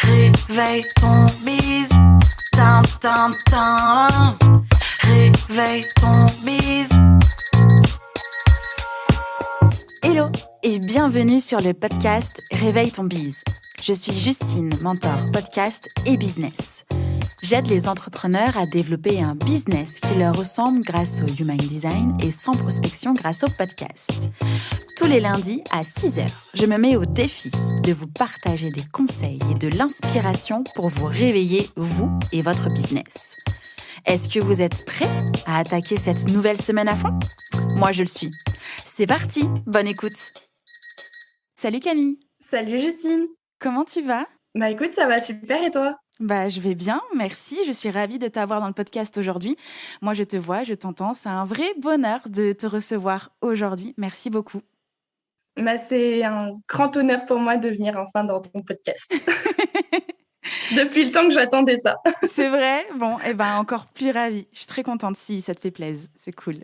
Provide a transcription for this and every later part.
Réveille ton bise, tin tin tin. Réveille ton bise. Hello et bienvenue sur le podcast Réveille ton bise. Je suis Justine, mentor podcast et business. J'aide les entrepreneurs à développer un business qui leur ressemble grâce au Human Design et sans prospection grâce au podcast. Tous les lundis à 6h, je me mets au défi de vous partager des conseils et de l'inspiration pour vous réveiller, vous et votre business. Est-ce que vous êtes prêts à attaquer cette nouvelle semaine à fond ? Moi, je le suis. C'est parti, bonne écoute. Salut Camille. Salut Justine. Comment tu vas ? Bah écoute, ça va super et toi ? Je vais bien, merci. Je suis ravie de t'avoir dans le podcast aujourd'hui. Moi, je te vois, je t'entends. C'est un vrai bonheur de te recevoir aujourd'hui. Merci beaucoup. C'est un grand honneur pour moi de venir enfin dans ton podcast. Depuis le temps que j'attendais ça. C'est vrai ? Bon, encore plus ravie. Je suis très contente si ça te fait plaisir. C'est cool.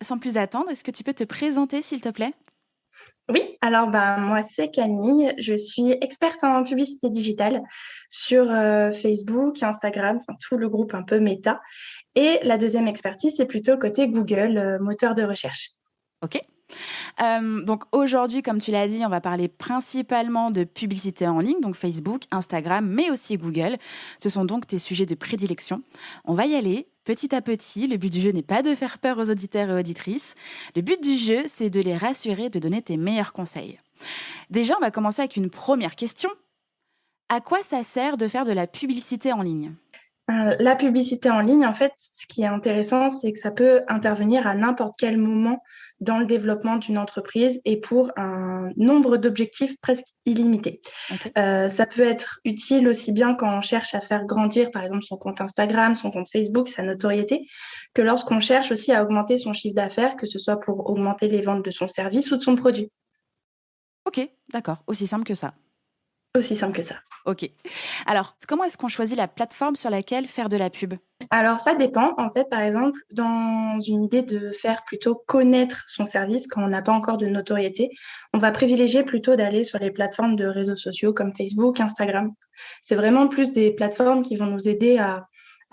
Sans plus attendre, est-ce que tu peux te présenter, s'il te plaît ? Oui, alors moi c'est Camille, je suis experte en publicité digitale sur Facebook, Instagram, tout le groupe un peu Meta. Et la deuxième expertise, c'est plutôt côté Google, moteur de recherche. Ok. Donc aujourd'hui, comme tu l'as dit, on va parler principalement de publicité en ligne, donc Facebook, Instagram, mais aussi Google. Ce sont donc tes sujets de prédilection. On va y aller petit à petit. Le but du jeu n'est pas de faire peur aux auditeurs et auditrices. Le but du jeu, c'est de les rassurer, de donner tes meilleurs conseils. Déjà, on va commencer avec une première question. À quoi ça sert de faire de la publicité en ligne ? La publicité en ligne, en fait, ce qui est intéressant, c'est que ça peut intervenir à n'importe quel moment dans le développement d'une entreprise et pour un nombre d'objectifs presque illimité. Okay. Ça peut être utile aussi bien quand on cherche à faire grandir, par exemple, son compte Instagram, son compte Facebook, sa notoriété, que lorsqu'on cherche aussi à augmenter son chiffre d'affaires, que ce soit pour augmenter les ventes de son service ou de son produit. Ok, d'accord, aussi simple que ça. Aussi simple que ça. Ok. Alors, comment est-ce qu'on choisit la plateforme sur laquelle faire de la pub ? Alors, ça dépend. En fait, par exemple, dans une idée de faire plutôt connaître son service quand on n'a pas encore de notoriété, on va privilégier plutôt d'aller sur les plateformes de réseaux sociaux comme Facebook, Instagram. C'est vraiment plus des plateformes qui vont nous aider à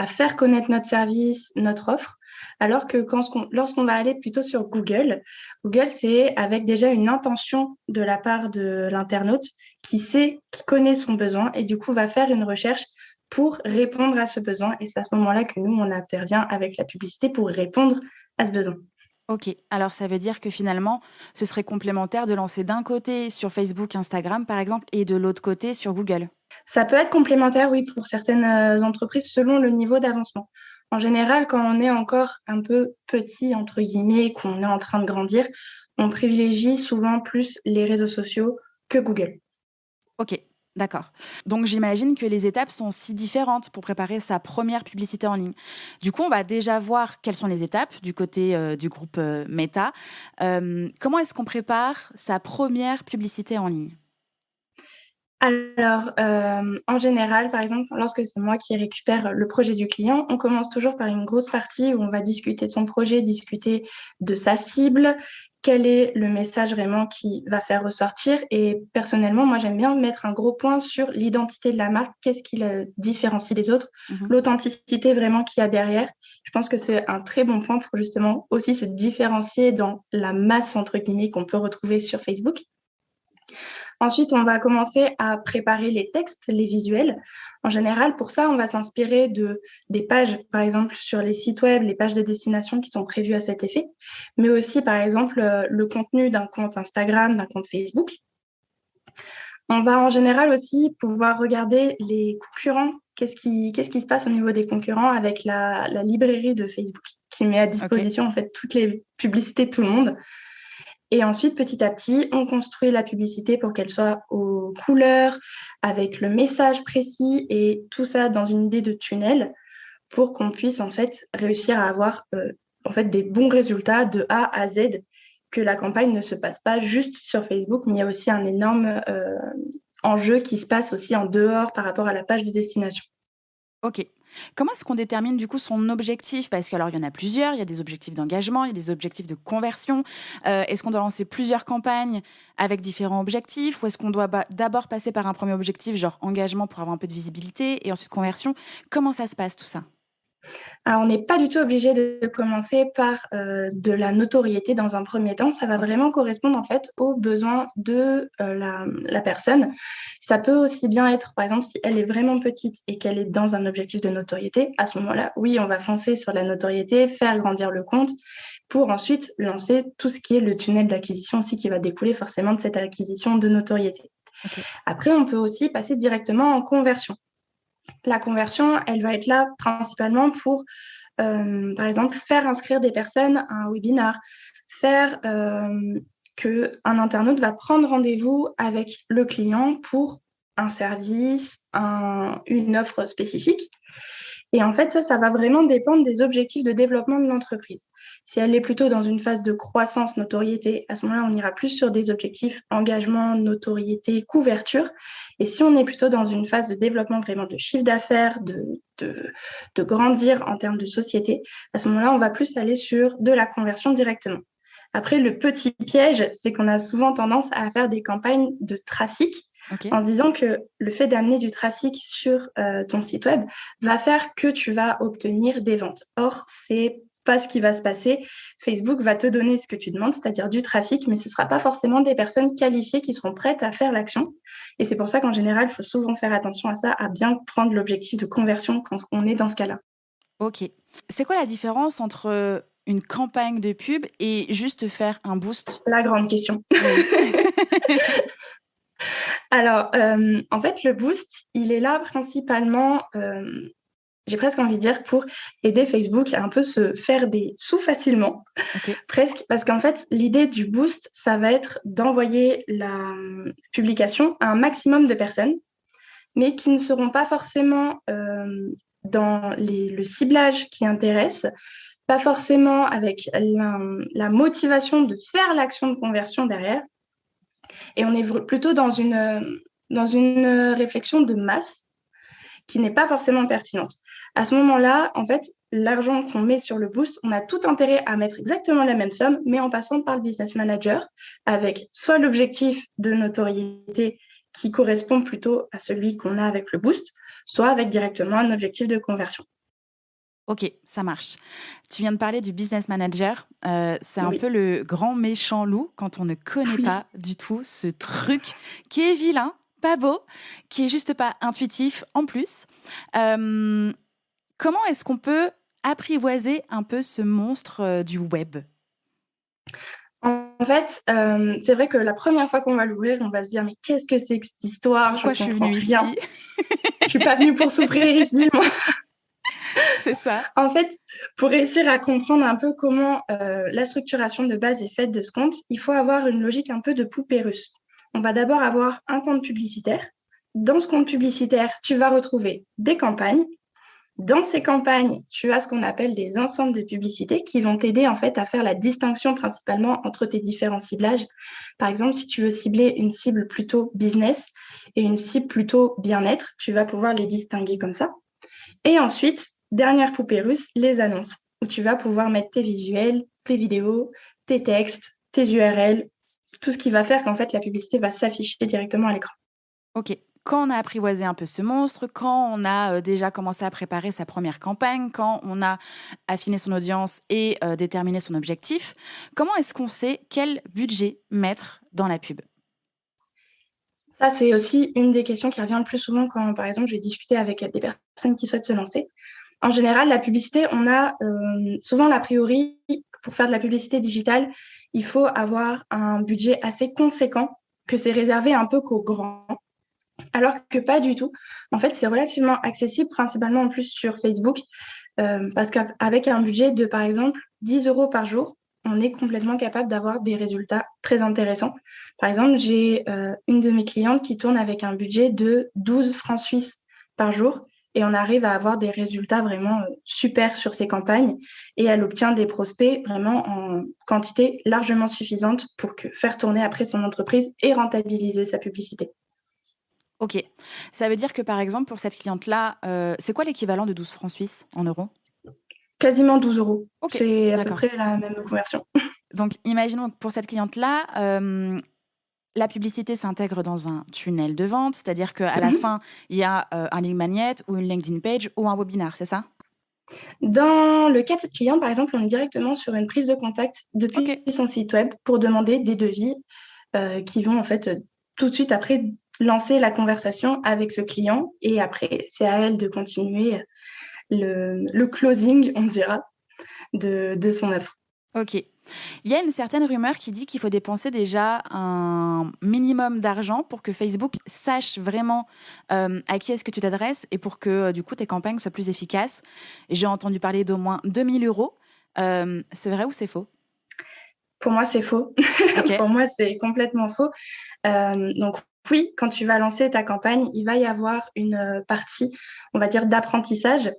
faire connaître notre service, notre offre. Alors que lorsqu'on va aller plutôt sur Google, c'est avec déjà une intention de la part de l'internaute qui connaît son besoin et du coup va faire une recherche pour répondre à ce besoin. Et c'est à ce moment-là que nous, on intervient avec la publicité pour répondre à ce besoin. Ok, alors ça veut dire que finalement, ce serait complémentaire de lancer d'un côté sur Facebook, Instagram par exemple, et de l'autre côté sur Google. Ça peut être complémentaire, oui, pour certaines entreprises selon le niveau d'avancement. En général, quand on est encore un peu petit, entre guillemets, qu'on est en train de grandir, on privilégie souvent plus les réseaux sociaux que Google. Ok, d'accord. Donc j'imagine que les étapes sont si différentes pour préparer sa première publicité en ligne. Du coup, on va déjà voir quelles sont les étapes du côté du groupe Meta. Comment est-ce qu'on prépare sa première publicité en ligne ? Alors, en général, par exemple, lorsque c'est moi qui récupère le projet du client, on commence toujours par une grosse partie où on va discuter de son projet, discuter de sa cible, quel est le message vraiment qui va faire ressortir. Et personnellement, moi, j'aime bien mettre un gros point sur l'identité de la marque, qu'est-ce qui la différencie des autres, l'authenticité vraiment qu'il y a derrière. Je pense que c'est un très bon point pour justement aussi se différencier dans la masse, entre guillemets, qu'on peut retrouver sur Facebook. Ensuite, on va commencer à préparer les textes, les visuels. En général, pour ça, on va s'inspirer des pages, par exemple, sur les sites web, les pages de destination qui sont prévues à cet effet, mais aussi, par exemple, le contenu d'un compte Instagram, d'un compte Facebook. On va en général aussi pouvoir regarder les concurrents. Qu'est-ce qui se passe au niveau des concurrents avec la librairie de Facebook qui met à disposition en fait toutes les publicités de tout le monde. Et ensuite, petit à petit, on construit la publicité pour qu'elle soit aux couleurs, avec le message précis et tout ça dans une idée de tunnel pour qu'on puisse en fait réussir à avoir des bons résultats de A à Z, que la campagne ne se passe pas juste sur Facebook, mais il y a aussi un énorme enjeu qui se passe aussi en dehors par rapport à la page de destination. Ok, Comment est-ce qu'on détermine du coup son objectif? Parce que alors il y en a plusieurs, il y a des objectifs d'engagement, il y a des objectifs de conversion. Est-ce qu'on doit lancer plusieurs campagnes avec différents objectifs ou est-ce qu'on doit d'abord passer par un premier objectif, genre engagement pour avoir un peu de visibilité et ensuite conversion? Comment ça se passe tout ça? Alors, on n'est pas du tout obligé de commencer par de la notoriété dans un premier temps. Ça va OK. vraiment correspondre en fait aux besoins de la personne. Ça peut aussi bien être, par exemple, si elle est vraiment petite et qu'elle est dans un objectif de notoriété, à ce moment-là, oui, on va foncer sur la notoriété, faire grandir le compte pour ensuite lancer tout ce qui est le tunnel d'acquisition aussi qui va découler forcément de cette acquisition de notoriété. OK. Après, on peut aussi passer directement en conversion. La conversion, elle va être là principalement pour par exemple, faire inscrire des personnes à un webinar, faire qu'un internaute va prendre rendez-vous avec le client pour un service, une offre spécifique. Et en fait, ça va vraiment dépendre des objectifs de développement de l'entreprise. Si elle est plutôt dans une phase de croissance, notoriété, à ce moment-là, on ira plus sur des objectifs engagement, notoriété, couverture. Et si on est plutôt dans une phase de développement vraiment de chiffre d'affaires, de grandir en termes de société, à ce moment-là, on va plus aller sur de la conversion directement. Après, le petit piège, c'est qu'on a souvent tendance à faire des campagnes de trafic OK. en se disant que le fait d'amener du trafic sur ton site web va faire que tu vas obtenir des ventes. Or, c'est pas ce qui va se passer. Facebook va te donner ce que tu demandes, c'est-à-dire du trafic, mais ce ne sera pas forcément des personnes qualifiées qui seront prêtes à faire l'action. Et c'est pour ça qu'en général, il faut souvent faire attention à ça, à bien prendre l'objectif de conversion quand on est dans ce cas-là. OK. C'est quoi la différence entre une campagne de pub et juste faire un boost? La grande question. Oui. Alors, en fait, le boost, il est là principalement, j'ai presque envie de dire, pour aider Facebook à un peu se faire des sous facilement, OK. presque, parce qu'en fait, l'idée du boost, ça va être d'envoyer la publication à un maximum de personnes, mais qui ne seront pas forcément dans le ciblage qui intéresse, pas forcément avec la motivation de faire l'action de conversion derrière. Et on est plutôt dans une réflexion de masse qui n'est pas forcément pertinente. À ce moment-là, en fait, l'argent qu'on met sur le boost, on a tout intérêt à mettre exactement la même somme, mais en passant par le business manager, avec soit l'objectif de notoriété qui correspond plutôt à celui qu'on a avec le boost, soit avec directement un objectif de conversion. OK, ça marche. Tu viens de parler du business manager. C'est un Oui, peu le grand méchant loup quand on ne connaît oui. pas du tout ce truc qui est vilain, pas beau, qui est juste pas intuitif en plus. Hem, Comment est-ce qu'on peut apprivoiser un peu ce monstre, du web? En fait, c'est vrai que la première fois qu'on va l'ouvrir, on va se dire: «Mais qu'est-ce que c'est que cette histoire? Je Pourquoi je suis comprends venue rien. ici? Je suis pas venue pour souffrir ici, moi». C'est ça. En fait, pour réussir à comprendre un peu comment la structuration de base est faite de ce compte, il faut avoir une logique un peu de poupée russe. On va d'abord avoir un compte publicitaire. Dans ce compte publicitaire, tu vas retrouver des campagnes. Dans ces campagnes, tu as ce qu'on appelle des ensembles de publicités qui vont t'aider en fait à faire la distinction principalement entre tes différents ciblages. Par exemple, si tu veux cibler une cible plutôt business et une cible plutôt bien-être, tu vas pouvoir les distinguer comme ça. Et ensuite, dernière poupée russe, les annonces, où tu vas pouvoir mettre tes visuels, tes vidéos, tes textes, tes URL, tout ce qui va faire qu'en fait la publicité va s'afficher directement à l'écran. OK. Quand on a apprivoisé un peu ce monstre, quand on a, déjà commencé à préparer sa première campagne, quand on a affiné son audience et déterminé son objectif, comment est-ce qu'on sait quel budget mettre dans la pub? Ça, c'est aussi une des questions qui revient le plus souvent quand, par exemple, je vais discuter avec des personnes qui souhaitent se lancer. En général, la publicité, on a souvent l'a priori, pour faire de la publicité digitale, il faut avoir un budget assez conséquent, que c'est réservé un peu qu'aux grands. Alors que pas du tout. En fait, c'est relativement accessible, principalement en plus sur Facebook, parce qu'avec un budget de, par exemple, 10 euros par jour, on est complètement capable d'avoir des résultats très intéressants. Par exemple, j'ai une de mes clientes qui tourne avec un budget de 12 francs suisses par jour et on arrive à avoir des résultats vraiment super sur ses campagnes et elle obtient des prospects vraiment en quantité largement suffisante pour faire tourner après son entreprise et rentabiliser sa publicité. Ok. Ça veut dire que, par exemple, pour cette cliente-là, c'est quoi l'équivalent de 12 francs suisses en euros? Quasiment 12 euros. Ok, C'est à peu d'accord. près la même conversion. Donc, imaginons que pour cette cliente-là, la publicité s'intègre dans un tunnel de vente, c'est-à-dire qu'à la fin, il y a un lead magnet ou une LinkedIn page ou un webinar, c'est ça? Dans le cas de cette cliente, par exemple, on est directement sur une prise de contact Ok. depuis son site web pour demander des devis qui vont en fait tout de suite après lancer la conversation avec ce client. Et après, c'est à elle de continuer le closing, on dira, de son offre. Ok. Il y a une certaine rumeur qui dit qu'il faut dépenser déjà un minimum d'argent pour que Facebook sache vraiment à qui est-ce que tu t'adresses et pour que du coup tes campagnes soient plus efficaces. J'ai entendu parler d'au moins 2 000 euros. C'est vrai ou c'est faux? Pour moi, c'est faux. Ok. Pour moi, c'est complètement faux. Donc oui, quand tu vas lancer ta campagne, il va y avoir une partie, on va dire, d'apprentissage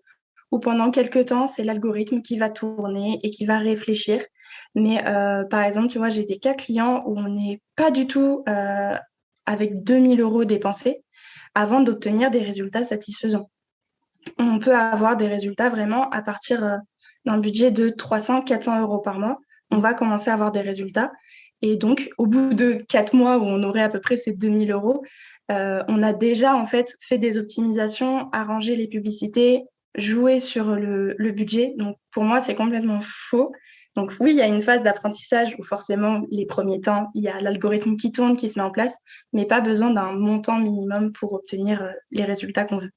où pendant quelques temps, c'est l'algorithme qui va tourner et qui va réfléchir. Mais par exemple, tu vois, j'ai des cas clients où on n'est pas du tout avec 2000 euros dépensés avant d'obtenir des résultats satisfaisants. On peut avoir des résultats vraiment à partir d'un budget de 300-400 euros par mois. On va commencer à avoir des résultats. Et donc, au bout de 4 mois où on aurait à peu près ces 2000 euros, on a déjà en fait fait des optimisations, arrangé les publicités, joué sur le budget. Donc, pour moi, c'est complètement faux. Donc, oui, il y a une phase d'apprentissage où forcément, les premiers temps, il y a l'algorithme qui tourne, qui se met en place, mais pas besoin d'un montant minimum pour obtenir les résultats qu'on veut.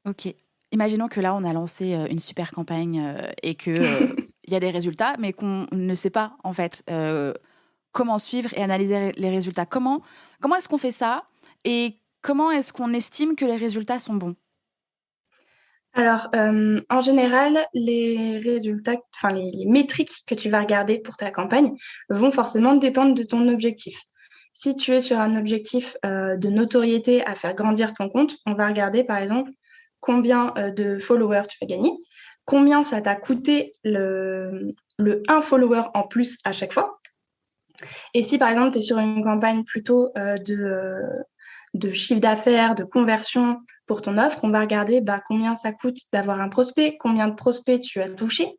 Ok. Imaginons que là, on a lancé une super campagne et que il y a des résultats, mais qu'on ne sait pas en fait comment suivre et analyser les résultats. Comment est-ce qu'on fait ça et comment est-ce qu'on estime que les résultats sont bons? Alors, en général, les résultats, enfin les métriques que tu vas regarder pour ta campagne vont forcément dépendre de ton objectif. Si tu es sur un objectif de notoriété à faire grandir ton compte, on va regarder par exemple combien de followers tu vas gagner, combien ça t'a coûté le 1 follower en plus à chaque fois. Et si par exemple tu es sur une campagne plutôt de chiffre d'affaires, de conversion pour ton offre, on va regarder combien ça coûte d'avoir un prospect, combien de prospects tu as touché.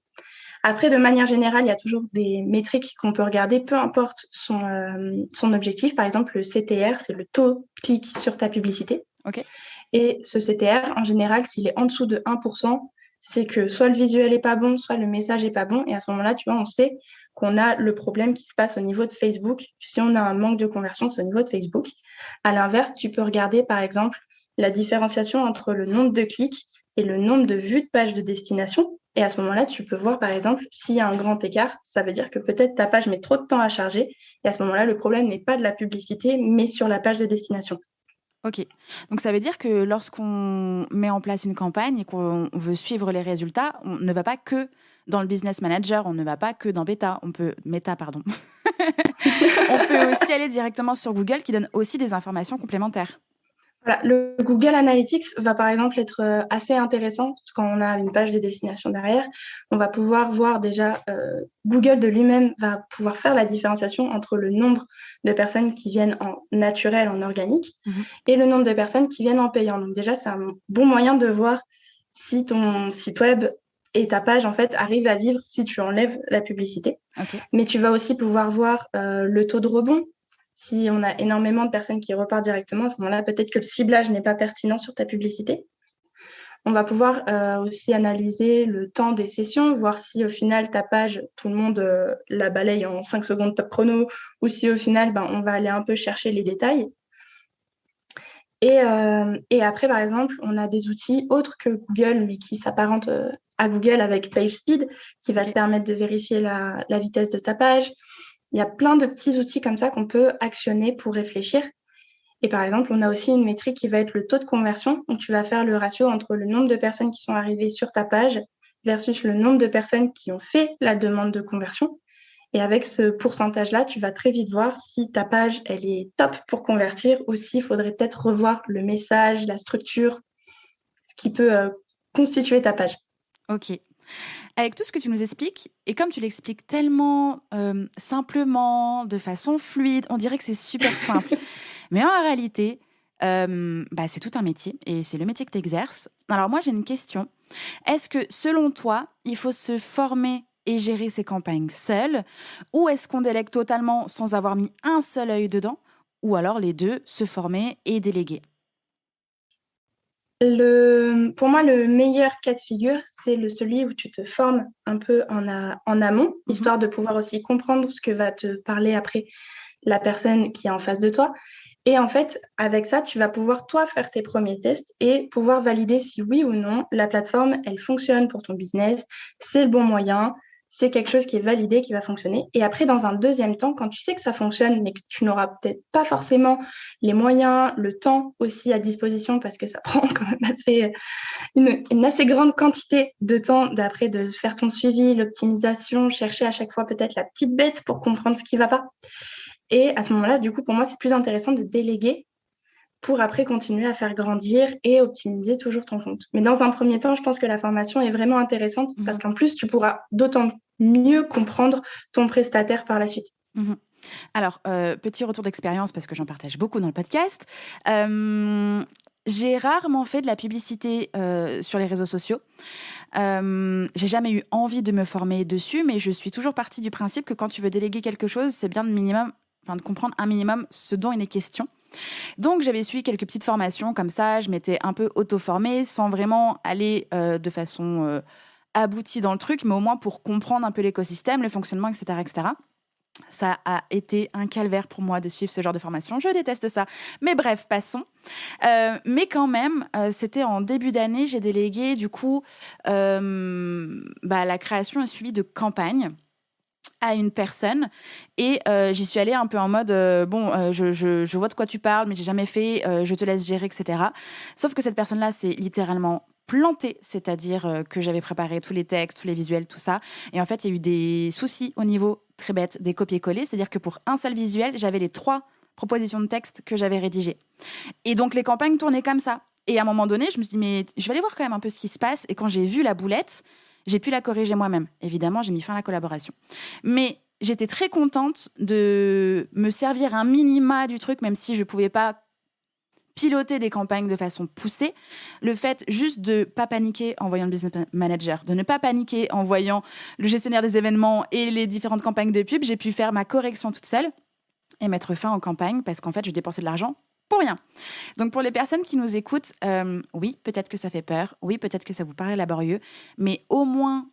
Après, de manière générale, il y a toujours des métriques qu'on peut regarder, peu importe son objectif. Par exemple, le CTR, c'est le taux clic sur ta publicité. Ok. Et ce CTR, en général, s'il est en dessous de 1%, c'est que soit le visuel n'est pas bon, soit le message n'est pas bon. Et à ce moment-là, tu vois, on sait qu'on a le problème qui se passe au niveau de Facebook. Si on a un manque de conversion, c'est au niveau de Facebook. À l'inverse, tu peux regarder, par exemple, la différenciation entre le nombre de clics et le nombre de vues de page de destination. Et à ce moment-là, tu peux voir, par exemple, s'il y a un grand écart, ça veut dire que peut-être ta page met trop de temps à charger. Et à ce moment-là, le problème n'est pas de la publicité, mais sur la page de destination. Ok. Donc ça veut dire que lorsqu'on met en place une campagne et qu'on veut suivre les résultats, on ne va pas que dans le Business Manager, on ne va pas que dans Meta, pardon. On peut aussi aller directement sur Google qui donne aussi des informations complémentaires. Voilà, le Google Analytics va par exemple être assez intéressant quand on a une page de destination derrière. On va pouvoir voir déjà, Google de lui-même va pouvoir faire la différenciation entre le nombre de personnes qui viennent en naturel, en organique, et le nombre de personnes qui viennent en payant. Donc déjà, c'est un bon moyen de voir si ton site web et ta page en fait arrivent à vivre si tu enlèves la publicité. Ok. Mais tu vas aussi pouvoir voir le taux de rebond. Si on a énormément de personnes qui repartent directement, à ce moment-là, peut-être que le ciblage n'est pas pertinent sur ta publicité. On va pouvoir aussi analyser le temps des sessions, voir si au final ta page, tout le monde la balaye en 5 secondes top chrono, ou si au final, on va aller un peu chercher les détails. Et après, par exemple, on a des outils autres que Google, mais qui s'apparentent à Google avec PageSpeed, qui va te permettre de vérifier la vitesse de ta page. Il y a plein de petits outils comme ça qu'on peut actionner pour réfléchir. Et par exemple, on a aussi une métrique qui va être le taux de conversion. Donc, tu vas faire le ratio entre le nombre de personnes qui sont arrivées sur ta page versus le nombre de personnes qui ont fait la demande de conversion. Et avec ce pourcentage-là, tu vas très vite voir si ta page, elle est top pour convertir ou s'il faudrait peut-être revoir le message, la structure, ce qui peut constituer ta page. Ok. Avec tout ce que tu nous expliques, et comme tu l'expliques tellement simplement, de façon fluide, on dirait que c'est super simple. Mais en réalité, c'est tout un métier et c'est le métier que tu exerces. Alors moi, j'ai une question. Est-ce que, selon toi, il faut se former et gérer ses campagnes seul, ou est-ce qu'on délègue totalement sans avoir mis un seul œil dedans, ou alors les deux, se former et déléguer? Pour moi, le meilleur cas de figure, c'est celui où tu te formes un peu en amont, Mhm. histoire de pouvoir aussi comprendre ce que va te parler après la personne qui est en face de toi. Et en fait, avec ça, tu vas pouvoir, toi, faire tes premiers tests et pouvoir valider si oui ou non la plateforme, elle fonctionne pour ton business, c'est le bon moyen, c'est quelque chose qui est validé, qui va fonctionner. Et après, dans un deuxième temps, quand tu sais que ça fonctionne, mais que tu n'auras peut-être pas forcément les moyens, le temps aussi à disposition, parce que ça prend quand même une assez grande quantité de temps d'après de faire ton suivi, l'optimisation, chercher à chaque fois peut-être la petite bête pour comprendre ce qui ne va pas. Et à ce moment-là, du coup, pour moi, c'est plus intéressant de déléguer pour après continuer à faire grandir et optimiser toujours ton compte. Mais dans un premier temps, je pense que la formation est vraiment intéressante parce qu'en plus, tu pourras d'autant mieux comprendre ton prestataire par la suite. Mhm. Alors, petit retour d'expérience, parce que j'en partage beaucoup dans le podcast. J'ai rarement fait de la publicité sur les réseaux sociaux. J'ai jamais eu envie de me former dessus, mais je suis toujours partie du principe que quand tu veux déléguer quelque chose, c'est bien de comprendre un minimum ce dont il est question. Donc, j'avais suivi quelques petites formations comme ça. Je m'étais un peu auto-formée sans vraiment aller de façon aboutie dans le truc, mais au moins pour comprendre un peu l'écosystème, le fonctionnement, etc., etc. Ça a été un calvaire pour moi de suivre ce genre de formation. Je déteste ça. Mais bref, passons. Mais quand même, c'était en début d'année, j'ai délégué du coup la création et suivi de campagnes à une personne et j'y suis allée un peu en mode je vois de quoi tu parles mais j'ai jamais fait, je te laisse gérer, etc. Sauf que cette personne-là s'est littéralement plantée, c'est-à-dire que j'avais préparé tous les textes, tous les visuels, tout ça, et en fait il y a eu des soucis au niveau très bête des copier-coller, c'est-à-dire que pour un seul visuel j'avais les 3 propositions de texte que j'avais rédigées et donc les campagnes tournaient comme ça. Et à un moment donné, je me suis dit, mais je vais aller voir quand même un peu ce qui se passe. Et quand j'ai vu la boulette, j'ai pu la corriger moi-même. Évidemment, j'ai mis fin à la collaboration. Mais j'étais très contente de me servir un minima du truc, même si je ne pouvais pas piloter des campagnes de façon poussée. Le fait juste de ne pas paniquer en voyant le business manager, de ne pas paniquer en voyant le gestionnaire des événements et les différentes campagnes de pub, j'ai pu faire ma correction toute seule et mettre fin aux campagnes parce qu'en fait, je dépensais de l'argent pour rien. Donc, pour les personnes qui nous écoutent, oui, peut-être que ça fait peur, oui, peut-être que ça vous paraît laborieux, mais au moins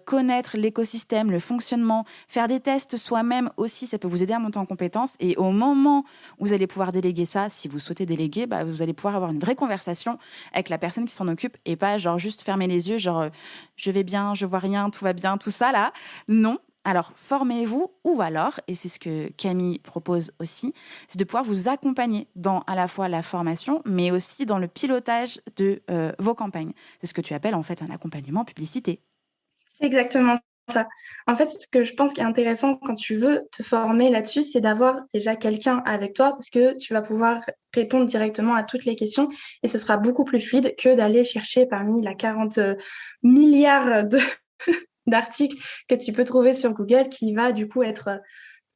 connaître l'écosystème, le fonctionnement, faire des tests soi-même aussi, ça peut vous aider à monter en compétences. Et au moment où vous allez pouvoir déléguer ça, si vous souhaitez déléguer, vous allez pouvoir avoir une vraie conversation avec la personne qui s'en occupe et pas genre juste fermer les yeux, genre je vais bien, je vois rien, tout va bien, tout ça là. Non. Alors, formez-vous ou alors, et c'est ce que Camille propose aussi, c'est de pouvoir vous accompagner dans à la fois la formation, mais aussi dans le pilotage de vos campagnes. C'est ce que tu appelles en fait un accompagnement publicité. C'est exactement ça. En fait, ce que je pense qui est intéressant quand tu veux te former là-dessus, c'est d'avoir déjà quelqu'un avec toi parce que tu vas pouvoir répondre directement à toutes les questions et ce sera beaucoup plus fluide que d'aller chercher parmi la 40 milliards d'articles que tu peux trouver sur Google qui va du coup être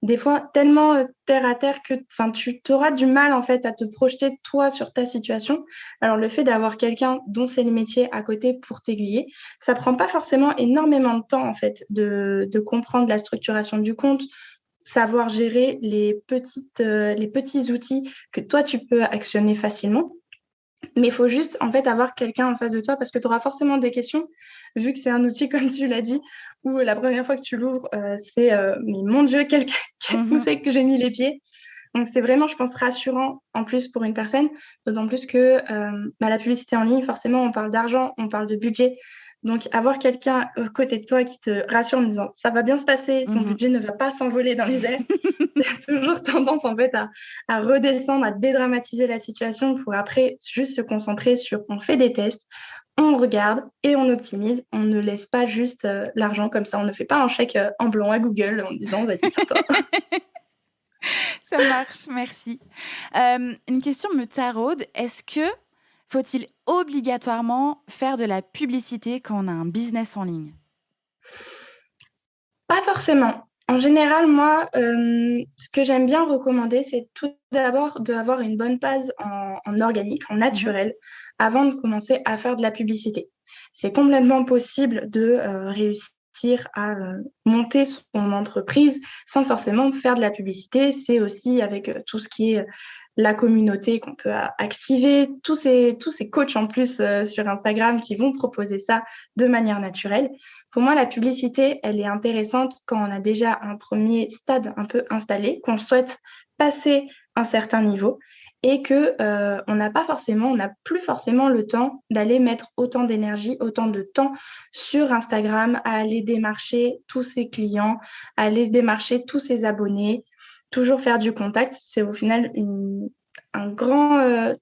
des fois tellement terre à terre que tu auras du mal en fait à te projeter toi sur ta situation. Alors le fait d'avoir quelqu'un dont c'est le métier à côté pour t'aiguiller, ça prend pas forcément énormément de temps en fait de comprendre la structuration du compte, savoir gérer les petits outils que toi tu peux actionner facilement. Mais il faut juste en fait avoir quelqu'un en face de toi parce que tu auras forcément des questions, vu que c'est un outil, comme tu l'as dit, où la première fois que tu l'ouvres, c'est mais mon Dieu, où c'est que j'ai mis les pieds? Donc c'est vraiment, je pense, rassurant en plus pour une personne, d'autant plus que la publicité en ligne, forcément, on parle d'argent, on parle de budget. Donc avoir quelqu'un à côté de toi qui te rassure en disant ça va bien se passer, ton budget ne va pas s'envoler dans les airs. C'est toujours tendance en fait à redescendre, à dédramatiser la situation pour après juste se concentrer sur on fait des tests, on regarde et on optimise. On ne laisse pas juste l'argent comme ça. On ne fait pas un chèque en blanc à Google en disant vas-y, tiens-toi. Ça marche, merci. Une question me taraude. Est-ce que faut-il obligatoirement faire de la publicité quand on a un business en ligne? Pas forcément. En général, moi, ce que j'aime bien recommander, c'est tout d'abord d'avoir une bonne base en organique, en Mhm. naturel, avant de commencer à faire de la publicité. C'est complètement possible de réussir à monter son entreprise sans forcément faire de la publicité. C'est aussi avec tout ce qui est la communauté qu'on peut activer, tous ces coachs en plus sur Instagram qui vont proposer ça de manière naturelle. Pour moi, la publicité, elle est intéressante quand on a déjà un premier stade un peu installé, qu'on souhaite passer un certain niveau et que on n'a plus forcément le temps d'aller mettre autant d'énergie, autant de temps sur Instagram à aller démarcher tous ses clients, à aller démarcher tous ses abonnés, toujours faire du contact. C'est au final un grand,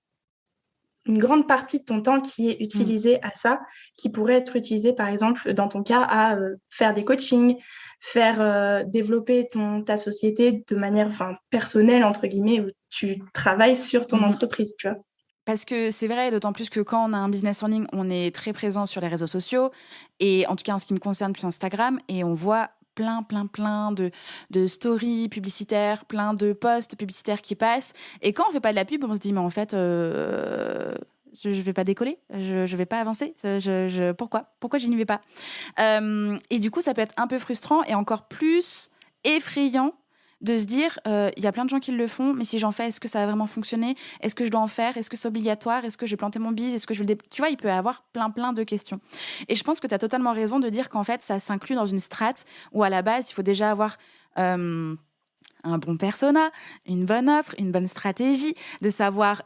une grande partie de ton temps qui est Mm. utilisée à ça, qui pourrait être utilisée, par exemple, dans ton cas, à faire des coachings, faire développer ta société de manière personnelle, entre guillemets, où tu travailles sur ton Mhm. entreprise, tu vois. Parce que c'est vrai, d'autant plus que quand on a un business en ligne, on est très présent sur les réseaux sociaux, et en tout cas en ce qui me concerne, plus Instagram, et on voit plein de stories publicitaires, plein de posts publicitaires qui passent. Et quand on fait pas de la pub, on se dit, mais en fait, je vais pas décoller, je vais pas avancer. Pourquoi je n'y vais pas? Et du coup, ça peut être un peu frustrant et encore plus effrayant de se dire, il y a plein de gens qui le font, mais si j'en fais, est-ce que ça va vraiment fonctionner? Est-ce que je dois en faire? Est-ce que c'est obligatoire? Est-ce que je vais planter mon bise? Est-ce que je vais Tu vois, il peut y avoir plein de questions. Et je pense que tu as totalement raison de dire qu'en fait, ça s'inclut dans une strate où à la base, il faut déjà avoir un bon persona, une bonne offre, une bonne stratégie, de savoir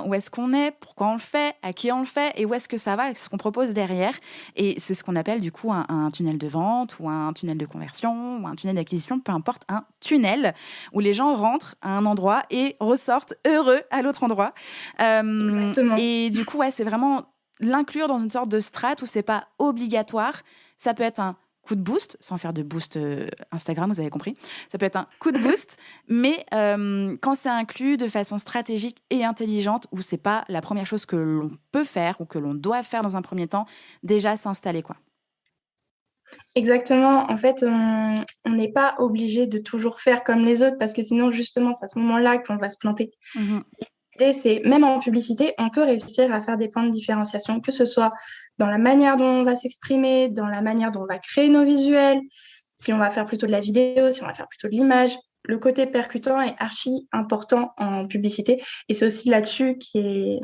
où est-ce qu'on est, pourquoi on le fait, à qui on le fait et où est-ce que ça va, ce qu'on propose derrière. Et c'est ce qu'on appelle du coup un tunnel de vente ou un tunnel de conversion ou un tunnel d'acquisition, peu importe, un tunnel où les gens rentrent à un endroit et ressortent heureux à l'autre endroit. Exactement. Et du coup, ouais, c'est vraiment l'inclure dans une sorte de strate où c'est pas obligatoire. Ça peut être un coup de boost, sans faire de boost Instagram, vous avez compris. Ça peut être un coup de boost, mais quand c'est inclus de façon stratégique et intelligente, où c'est pas la première chose que l'on peut faire ou que l'on doit faire dans un premier temps, déjà s'installer, quoi. Exactement. En fait, on n'est pas obligé de toujours faire comme les autres parce que sinon, justement, c'est à ce moment-là qu'on va se planter. Mhm. L'idée, c'est, même en publicité, on peut réussir à faire des points de différenciation, que ce soit dans la manière dont on va s'exprimer, dans la manière dont on va créer nos visuels, si on va faire plutôt de la vidéo, si on va faire plutôt de l'image. Le côté percutant est archi important en publicité et c'est aussi là-dessus qui est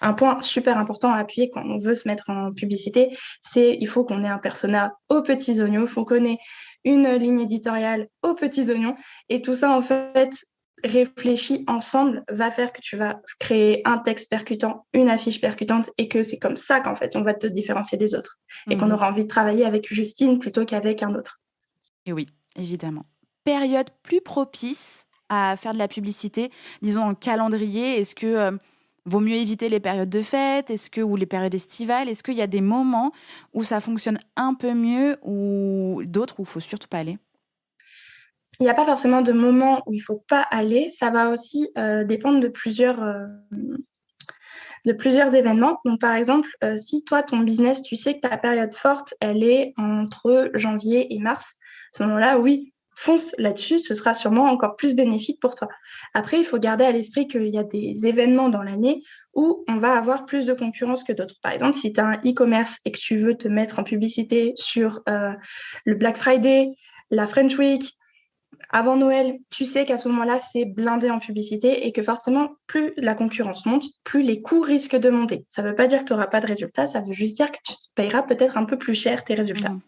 un point super important à appuyer quand on veut se mettre en publicité, c'est il faut qu'on ait un persona aux petits oignons, il faut qu'on ait une ligne éditoriale aux petits oignons et tout ça en fait réfléchi ensemble va faire que tu vas créer un texte percutant, une affiche percutante et que c'est comme ça qu'en fait on va te différencier des autres et qu'on Mhm. aura envie de travailler avec Justine plutôt qu'avec un autre. Et oui, évidemment. Période plus propice à faire de la publicité, disons en calendrier, est-ce que vaut mieux éviter les périodes de fête, ou les périodes estivales, est-ce qu'il y a des moments où ça fonctionne un peu mieux ou d'autres où il faut surtout pas aller? Il n'y a pas forcément de moment où il ne faut pas aller, ça va aussi dépendre de plusieurs événements. Donc, par exemple, si toi, ton business, tu sais que ta période forte, elle est entre janvier et mars, à ce moment-là, oui, fonce là-dessus, ce sera sûrement encore plus bénéfique pour toi. Après, il faut garder à l'esprit qu'il y a des événements dans l'année où on va avoir plus de concurrence que d'autres. Par exemple, si tu as un e-commerce et que tu veux te mettre en publicité sur le Black Friday, la French Week, avant Noël, tu sais qu'à ce moment-là, c'est blindé en publicité et que forcément, plus la concurrence monte, plus les coûts risquent de monter. Ça ne veut pas dire que tu n'auras pas de résultats, ça veut juste dire que tu payeras peut-être un peu plus cher tes résultats. Mhm.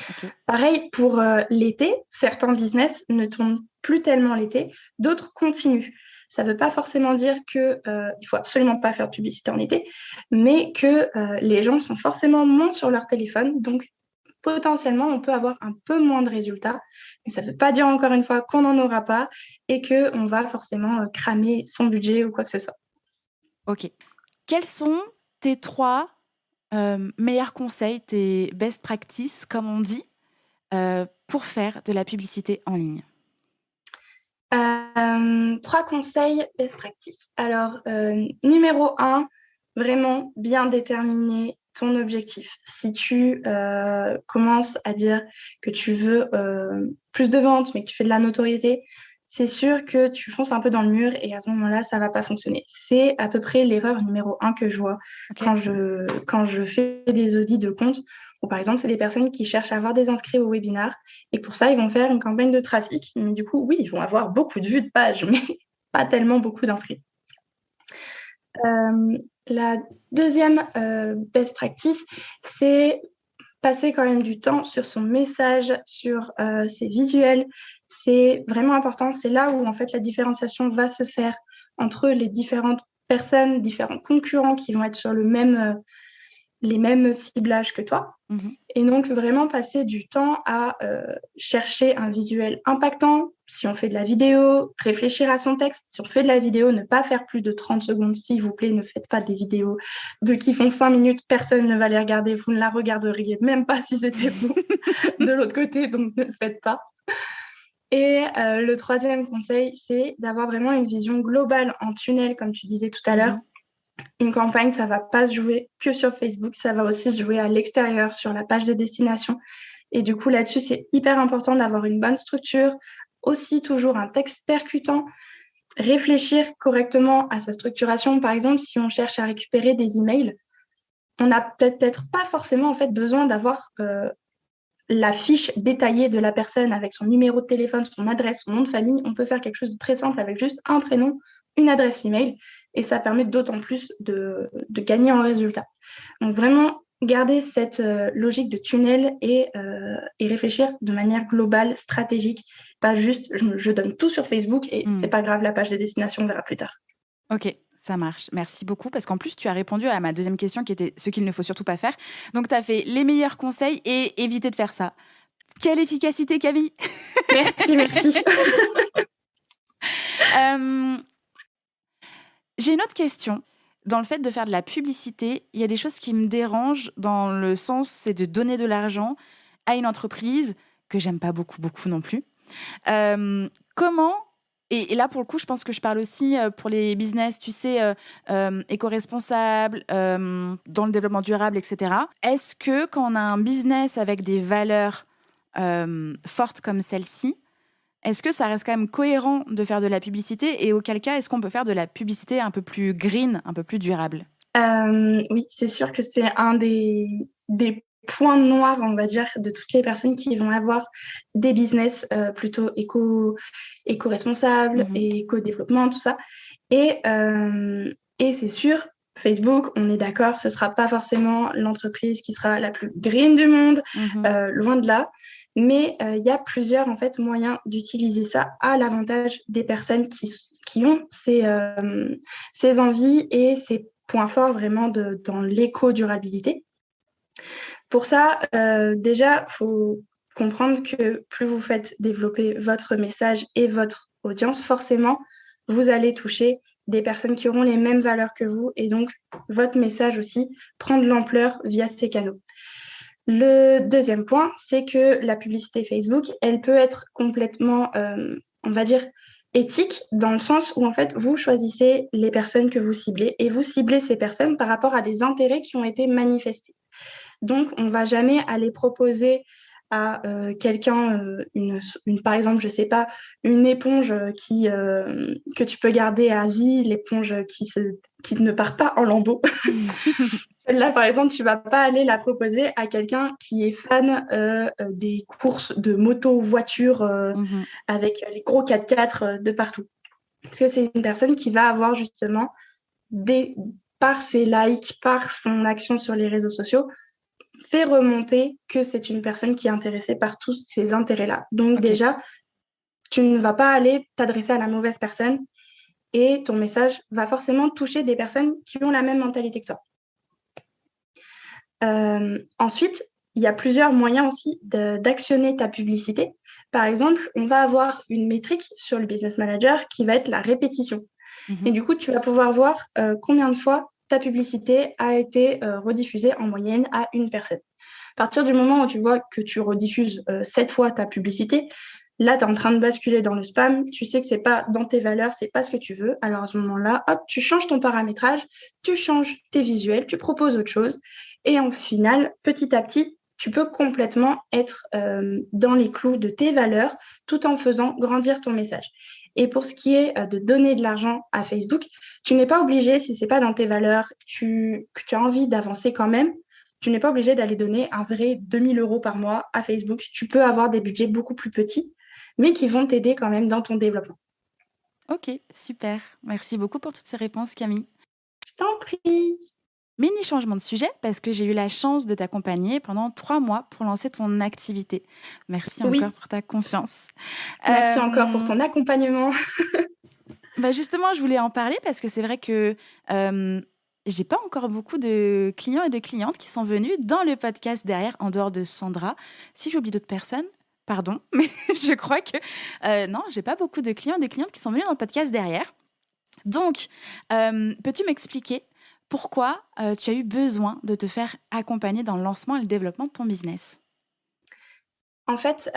Ok. Pareil pour l'été, certains business ne tournent plus tellement l'été, d'autres continuent. Ça ne veut pas forcément dire qu'il ne faut absolument pas faire de publicité en été, mais que les gens sont forcément moins sur leur téléphone, donc potentiellement, on peut avoir un peu moins de résultats, mais ça ne veut pas dire encore une fois qu'on n'en aura pas et qu'on va forcément cramer son budget ou quoi que ce soit. Ok. Quels sont tes trois meilleurs conseils, tes best practices, comme on dit, pour faire de la publicité en ligne? Trois conseils best practice. Alors, numéro un, vraiment bien déterminer ton objectif. Si tu commences à dire que tu veux plus de ventes, mais que tu fais de la notoriété, c'est sûr que tu fonces un peu dans le mur et à ce moment-là, ça ne va pas fonctionner. C'est à peu près l'erreur numéro 1 que je vois quand je fais des audits de comptes. Ou par exemple, c'est des personnes qui cherchent à avoir des inscrits au webinar et pour ça, ils vont faire une campagne de trafic. Mais du coup, oui, ils vont avoir beaucoup de vues de page, mais pas tellement beaucoup d'inscrits. La deuxième best practice, c'est passer quand même du temps sur son message, sur ses visuels. C'est vraiment important. C'est là où en fait la différenciation va se faire entre les différentes personnes, différents concurrents qui vont être sur les mêmes ciblages que toi. Et donc, vraiment passer du temps à chercher un visuel impactant. Si on fait de la vidéo, réfléchir à son texte. Si on fait de la vidéo, ne pas faire plus de 30 secondes, s'il vous plaît. Ne faites pas des vidéos qui font 5 minutes. Personne ne va les regarder. Vous ne la regarderiez même pas si c'était vous de l'autre côté. Donc, ne le faites pas. Et le troisième conseil, c'est d'avoir vraiment une vision globale en tunnel, comme tu disais tout à l'heure. Une campagne, ça ne va pas se jouer que sur Facebook, ça va aussi se jouer à l'extérieur, sur la page de destination. Et du coup, là-dessus, c'est hyper important d'avoir une bonne structure, aussi toujours un texte percutant, réfléchir correctement à sa structuration. Par exemple, si on cherche à récupérer des emails, on n'a peut-être pas forcément en fait, besoin d'avoir la fiche détaillée de la personne avec son numéro de téléphone, son adresse, son nom de famille. On peut faire quelque chose de très simple avec juste un prénom, une adresse email. Et ça permet d'autant plus de gagner en résultat. Donc vraiment, garder cette logique de tunnel et réfléchir de manière globale, stratégique. Pas juste, je donne tout sur Facebook et c'est pas grave, la page des destinations, on verra plus tard. Ok, ça marche. Merci beaucoup parce qu'en plus, tu as répondu à ma deuxième question qui était ce qu'il ne faut surtout pas faire. Donc, tu as fait les meilleurs conseils et éviter de faire ça. Quelle efficacité, Camille! Merci. J'ai une autre question. Dans le fait de faire de la publicité, il y a des choses qui me dérangent dans le sens, c'est de donner de l'argent à une entreprise que j'aime pas beaucoup non plus. Comment, et là pour le coup, je pense que je parle aussi pour les business, tu sais, éco-responsables, dans le développement durable, etc. Est-ce que quand on a un business avec des valeurs fortes comme celle-ci, est-ce que ça reste quand même cohérent de faire de la publicité et auquel cas, est-ce qu'on peut faire de la publicité un peu plus green, un peu plus durable ? Oui, c'est sûr que c'est un des points noirs, on va dire, de toutes les personnes qui vont avoir des business plutôt éco-responsables et éco-développement, tout ça. Et c'est sûr, Facebook, on est d'accord, ce ne sera pas forcément l'entreprise qui sera la plus green du monde, loin de là. Mais il y a plusieurs en fait, moyens d'utiliser ça à l'avantage des personnes qui ont ces envies et ces points forts vraiment dans l'éco-durabilité. Pour ça, déjà, il faut comprendre que plus vous faites développer votre message et votre audience, forcément, vous allez toucher des personnes qui auront les mêmes valeurs que vous et donc votre message aussi prend de l'ampleur via ces canaux. Le deuxième point, c'est que la publicité Facebook, elle peut être complètement, on va dire, éthique dans le sens où en fait, vous choisissez les personnes que vous ciblez et vous ciblez ces personnes par rapport à des intérêts qui ont été manifestés. Donc, on ne va jamais aller proposer à quelqu'un, par exemple, je ne sais pas, une éponge que tu peux garder à vie, l'éponge qui ne part pas en lambeaux. Celle-là, par exemple, tu ne vas pas aller la proposer à quelqu'un qui est fan des courses de moto-voiture avec les gros 4x4 de partout. Parce que c'est une personne qui va avoir justement, par ses likes, par son action sur les réseaux sociaux, fait remonter que c'est une personne qui est intéressée par tous ces intérêts-là. Donc déjà, tu ne vas pas aller t'adresser à la mauvaise personne et ton message va forcément toucher des personnes qui ont la même mentalité que toi. Ensuite, il y a plusieurs moyens aussi d'actionner ta publicité. Par exemple, on va avoir une métrique sur le Business Manager qui va être la répétition. Et du coup, tu vas pouvoir voir combien de fois ta publicité a été rediffusée en moyenne à une personne. À partir du moment où tu vois que tu rediffuses 7 fois ta publicité, là, tu es en train de basculer dans le spam. Tu sais que ce n'est pas dans tes valeurs, ce n'est pas ce que tu veux. Alors à ce moment-là, hop, tu changes ton paramétrage, tu changes tes visuels, tu proposes autre chose. Et en final, petit à petit, tu peux complètement être dans les clous de tes valeurs tout en faisant grandir ton message. Et pour ce qui est de donner de l'argent à Facebook, tu n'es pas obligé, si ce n'est pas dans tes valeurs, que tu as envie d'avancer quand même, tu n'es pas obligé d'aller donner un vrai 2000 euros par mois à Facebook. Tu peux avoir des budgets beaucoup plus petits, mais qui vont t'aider quand même dans ton développement. Ok, super. Merci beaucoup pour toutes ces réponses, Camille. Je t'en prie. Mini changement de sujet parce que j'ai eu la chance de t'accompagner pendant 3 mois pour lancer ton activité. Merci Oui. encore pour ta confiance. Merci encore pour ton accompagnement. Justement, je voulais en parler parce que c'est vrai que j'ai pas encore beaucoup de clients et de clientes qui sont venus dans le podcast derrière, en dehors de Sandra. Si j'oublie d'autres personnes, pardon, mais je crois que non, j'ai pas beaucoup de clients et de clientes qui sont venus dans le podcast derrière. Donc, peux-tu m'expliquer pourquoi tu as eu besoin de te faire accompagner dans le lancement et le développement de ton business? En fait,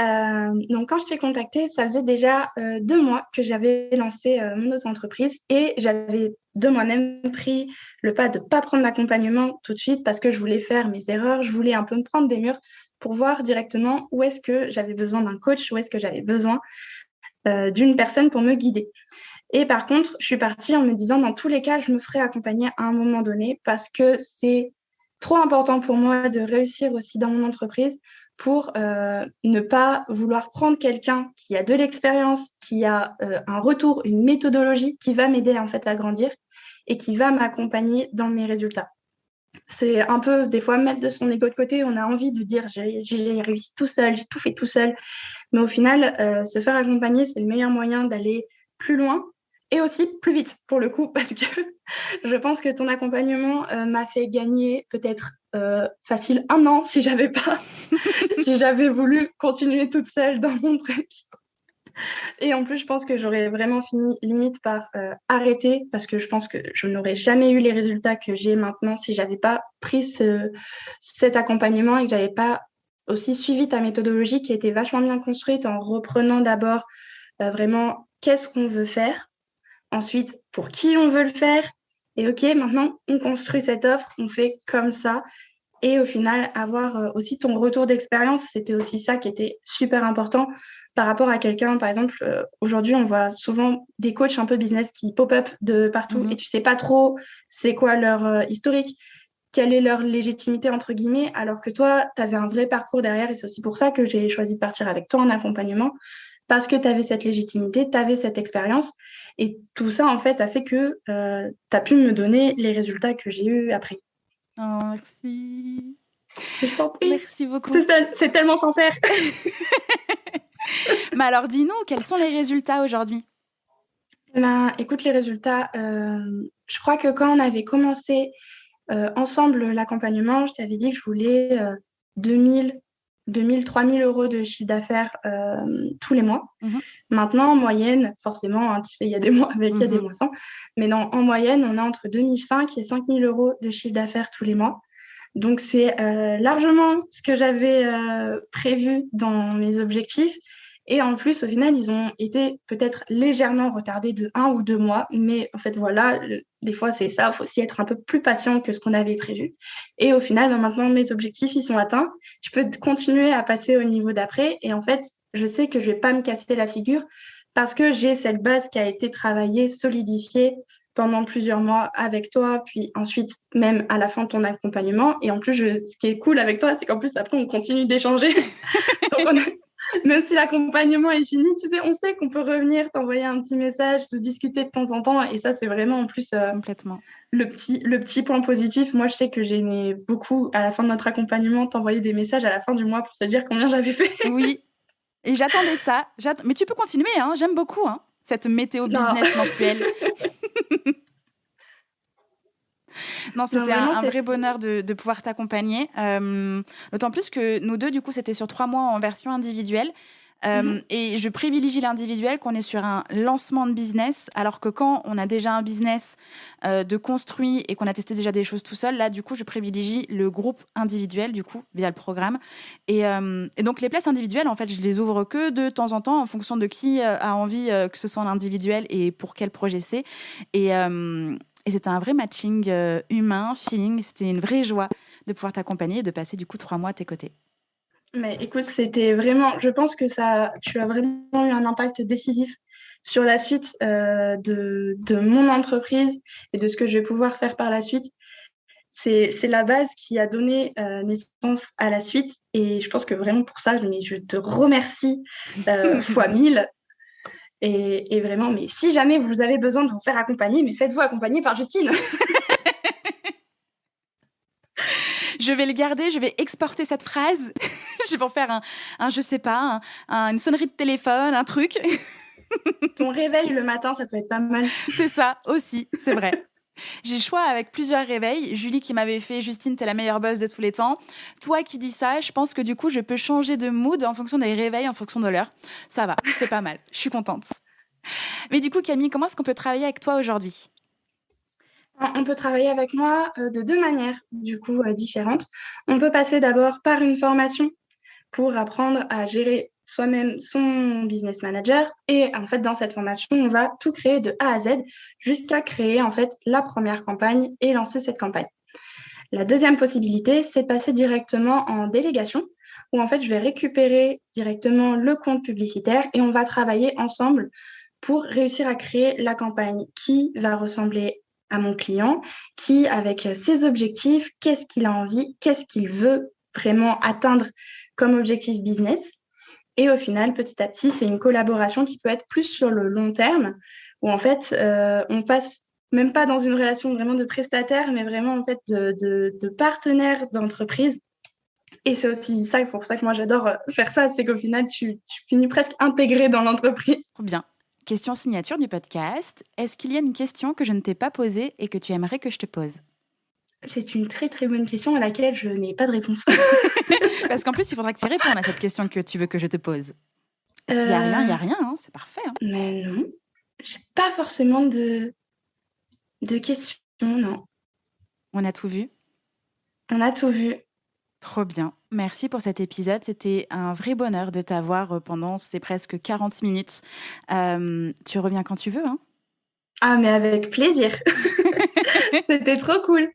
donc quand je t'ai contactée, ça faisait déjà 2 mois que j'avais lancé mon auto-entreprise et j'avais de moi-même pris le pas de ne pas prendre l'accompagnement tout de suite parce que je voulais faire mes erreurs, je voulais un peu me prendre des murs pour voir directement où est-ce que j'avais besoin d'un coach, où est-ce que j'avais besoin d'une personne pour me guider. Et par contre, je suis partie en me disant, dans tous les cas, je me ferai accompagner à un moment donné parce que c'est trop important pour moi de réussir aussi dans mon entreprise pour ne pas vouloir prendre quelqu'un qui a de l'expérience, qui a un retour, une méthodologie qui va m'aider en fait à grandir et qui va m'accompagner dans mes résultats. C'est un peu, des fois, mettre de son ego de côté. On a envie de dire, j'ai réussi tout seul, j'ai tout fait tout seul. Mais au final, se faire accompagner, c'est le meilleur moyen d'aller plus loin et aussi plus vite, pour le coup, parce que je pense que ton accompagnement m'a fait gagner peut-être facile 1 an si j'avais voulu continuer toute seule dans mon truc. Et en plus, je pense que j'aurais vraiment fini limite par arrêter parce que je pense que je n'aurais jamais eu les résultats que j'ai maintenant si j'avais pas pris cet accompagnement et que j'avais pas aussi suivi ta méthodologie qui était vachement bien construite en reprenant d'abord vraiment qu'est-ce qu'on veut faire, ensuite pour qui on veut le faire, et ok, maintenant on construit cette offre, on fait comme ça. Et au final, avoir aussi ton retour d'expérience, c'était aussi ça qui était super important par rapport à quelqu'un. Par exemple, aujourd'hui, on voit souvent des coachs un peu business qui pop-up de partout et tu sais pas trop c'est quoi leur historique, quelle est leur légitimité, entre guillemets, alors que toi, tu avais un vrai parcours derrière et c'est aussi pour ça que j'ai choisi de partir avec toi en accompagnement parce que tu avais cette légitimité, tu avais cette expérience et tout ça, en fait, a fait que tu as pu me donner les résultats que j'ai eus après. Oh, merci. Je t'en prie. Merci beaucoup. C'est tellement sincère. Mais alors, dis-nous, quels sont les résultats aujourd'hui? Écoute, les résultats, je crois que quand on avait commencé ensemble l'accompagnement, je t'avais dit que je voulais 2000, 3000 euros de chiffre d'affaires tous les mois. Maintenant, en moyenne, forcément, hein, tu sais, il y a des mois avec, il y a des mois sans, mais en moyenne, on a entre 2005 et 5000 euros de chiffre d'affaires tous les mois. Donc, c'est largement ce que j'avais prévu dans mes objectifs. Et en plus, au final, ils ont été peut-être légèrement retardés de 1 ou 2 mois. Mais en fait, voilà, des fois, c'est ça. Il faut aussi être un peu plus patient que ce qu'on avait prévu. Et au final, maintenant, mes objectifs, ils sont atteints. Je peux continuer à passer au niveau d'après. Et en fait, je sais que je ne vais pas me casser la figure parce que j'ai cette base qui a été travaillée, solidifiée pendant plusieurs mois avec toi, puis ensuite même à la fin de ton accompagnement. Et en plus, ce qui est cool avec toi, c'est qu'en plus, après, on continue d'échanger. Donc, même si l'accompagnement est fini, tu sais, on sait qu'on peut revenir, t'envoyer un petit message, de discuter de temps en temps. Et ça, c'est vraiment en plus complètement le petit point positif. Moi, je sais que j'aimais beaucoup, à la fin de notre accompagnement, t'envoyer des messages à la fin du mois pour se dire combien j'avais fait. Oui, et j'attendais ça. Mais tu peux continuer, hein. J'aime beaucoup cette météo business mensuelle. Non, c'était un vrai bonheur de pouvoir t'accompagner. D'autant plus que nous deux, du coup, c'était sur 3 mois en version individuelle. Et je privilégie l'individuel qu'on est sur un lancement de business, alors que quand on a déjà un business de construit et qu'on a testé déjà des choses tout seul, là, du coup, je privilégie le groupe individuel, du coup, via le programme. Et donc, les places individuelles, en fait, je les ouvre que de temps en temps en fonction de qui a envie que ce soit en individuel et pour quel projet c'est. Et c'était un vrai matching humain, feeling. C'était une vraie joie de pouvoir t'accompagner et de passer du coup 3 mois à tes côtés. Mais écoute, c'était vraiment, je pense que tu as vraiment eu un impact décisif sur la suite de mon entreprise et de ce que je vais pouvoir faire par la suite. C'est la base qui a donné naissance à la suite. Et je pense que vraiment pour ça, je te remercie fois 1000. Et vraiment, mais si jamais vous avez besoin de vous faire accompagner, mais faites-vous accompagner par Justine. Je vais le garder, je vais exporter cette phrase. Je vais en faire je sais pas, une sonnerie de téléphone, un truc. Ton réveil le matin, ça peut être pas mal. C'est ça aussi, c'est vrai. J'ai le choix avec plusieurs réveils. Julie qui m'avait fait « Justine, t'es la meilleure boss de tous les temps ». Toi qui dis ça, je pense que du coup, je peux changer de mood en fonction des réveils, en fonction de l'heure. Ça va, c'est pas mal. Je suis contente. Mais du coup, Camille, comment est-ce qu'on peut travailler avec toi aujourd'hui ? On peut travailler avec moi de 2 manières, du coup, différentes. On peut passer d'abord par une formation pour apprendre à gérer soi-même son business manager. Et en fait, dans cette formation, on va tout créer de A à Z jusqu'à créer en fait la première campagne et lancer cette campagne. La deuxième possibilité, c'est de passer directement en délégation, où en fait, je vais récupérer directement le compte publicitaire et on va travailler ensemble pour réussir à créer la campagne qui va ressembler à mon client, qui, avec ses objectifs, qu'est-ce qu'il a envie, qu'est-ce qu'il veut vraiment atteindre comme objectif business. Et au final, petit à petit, c'est une collaboration qui peut être plus sur le long terme, où en fait, on passe même pas dans une relation vraiment de prestataire, mais vraiment en fait de partenaire d'entreprise. Et c'est aussi ça, pour ça que moi j'adore faire ça, c'est qu'au final, tu finis presque intégré dans l'entreprise. Trop bien. Question signature du podcast. Est-ce qu'il y a une question que je ne t'ai pas posée et que tu aimerais que je te pose ? C'est une très très bonne question à laquelle je n'ai pas de réponse. Parce qu'en plus, il faudra que tu répondes à cette question que tu veux que je te pose. S'il n'y a rien, il n'y a rien, hein, c'est parfait. Hein. Mais non, j'ai pas forcément de questions, non. On a tout vu ? On a tout vu. Trop bien. Merci pour cet épisode. C'était un vrai bonheur de t'avoir pendant ces presque 40 minutes. Tu reviens quand tu veux, hein ? Ah, mais avec plaisir. C'était trop cool.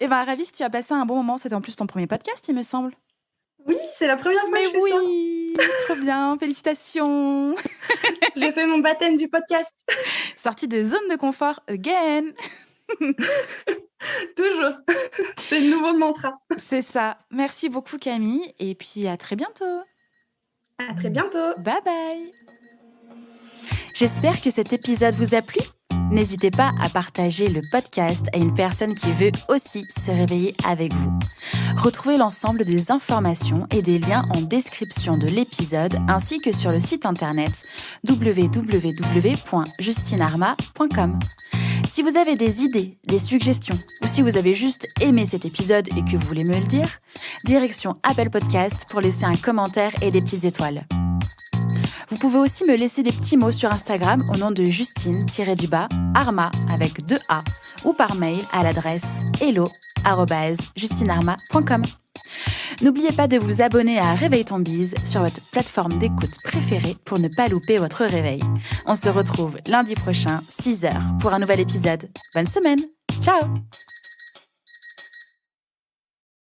Eh bien, ravie si tu as passé un bon moment. C'était en plus ton premier podcast, il me semble. Oui, c'est la première fois que je fais ça. Mais oui, trop bien. Félicitations. J'ai fait mon baptême du podcast. Sortie de zone de confort again. Toujours. C'est le nouveau mantra. C'est ça. Merci beaucoup, Camille. Et puis, à très bientôt. À très bientôt. Bye bye. J'espère que cet épisode vous a plu. N'hésitez pas à partager le podcast à une personne qui veut aussi se réveiller avec vous. Retrouvez l'ensemble des informations et des liens en description de l'épisode ainsi que sur le site internet www.justinarma.com. Si vous avez des idées, des suggestions ou si vous avez juste aimé cet épisode et que vous voulez me le dire, direction Apple Podcast pour laisser un commentaire et des petites étoiles. Vous pouvez aussi me laisser des petits mots sur Instagram au nom de Justine-Arma avec 2 A ou par mail à l'adresse hello@justinarma.com. N'oubliez pas de vous abonner à Réveille ton bise sur votre plateforme d'écoute préférée pour ne pas louper votre réveil. On se retrouve lundi prochain, 6h, pour un nouvel épisode. Bonne semaine. Ciao!